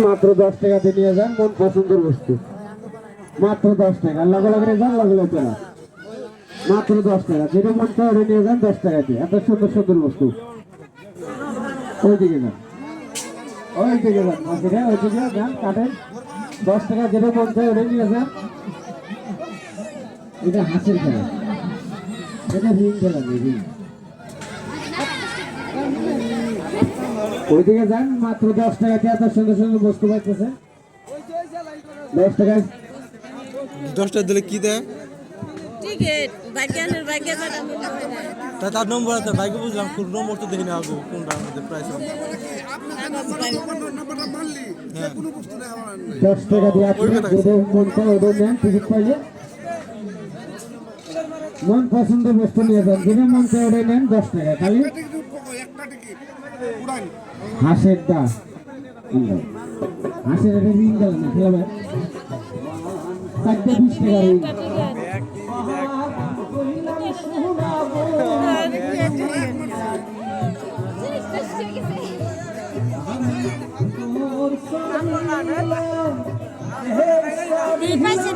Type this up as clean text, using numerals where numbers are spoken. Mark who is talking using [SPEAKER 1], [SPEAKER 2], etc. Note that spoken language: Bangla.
[SPEAKER 1] মাত্র 10 টাকাতে নিয়ে যান মন পছন্দের বস্তু। মাত্র 10 টাকা, লাগলে যান, লাগলে চলা। মাত্র 10 টাকা, যেটা মন চায় ওটা নিয়ে যান 10 টাকা দিয়ে। এত সুন্দর সুন্দর বস্তু। ওইদিকে যান, ওইদিকে যান, ওইদিকে যান, কাটেন। 10 টাকা, যেটা মন চায় ওটা নিয়ে যান। এটা হাসির খেলা, এটা রিং খেলা নেই, রিং। ওইদিকে যান, মাত্র 10 টাকাতে এত সুন্দর সুন্দর বস্তু পাইতেছে। 10 টাকায়
[SPEAKER 2] 10টা দিলে কি দেয়?
[SPEAKER 3] টিকিট বাইকের
[SPEAKER 2] তা তার নম্বর আছে, বাইকে বুঝলাম কোন নম্বর তো দেখি না আগে কোনটা আমাদের প্রাইস।
[SPEAKER 1] 10 টাকা দিয়ে আপনি যেটা মন চায় ওটা নেন। টিকিট পাইলে মন পছন্দের বস্তু নিয়ে যান, যেটা মন চায় ওটাই নেন 10 টাকা। খালি হাঁসের দা, হাঁসের একটা রিং গেল না খেলাবে 20 টাকা রিং।
[SPEAKER 3] এই পাশে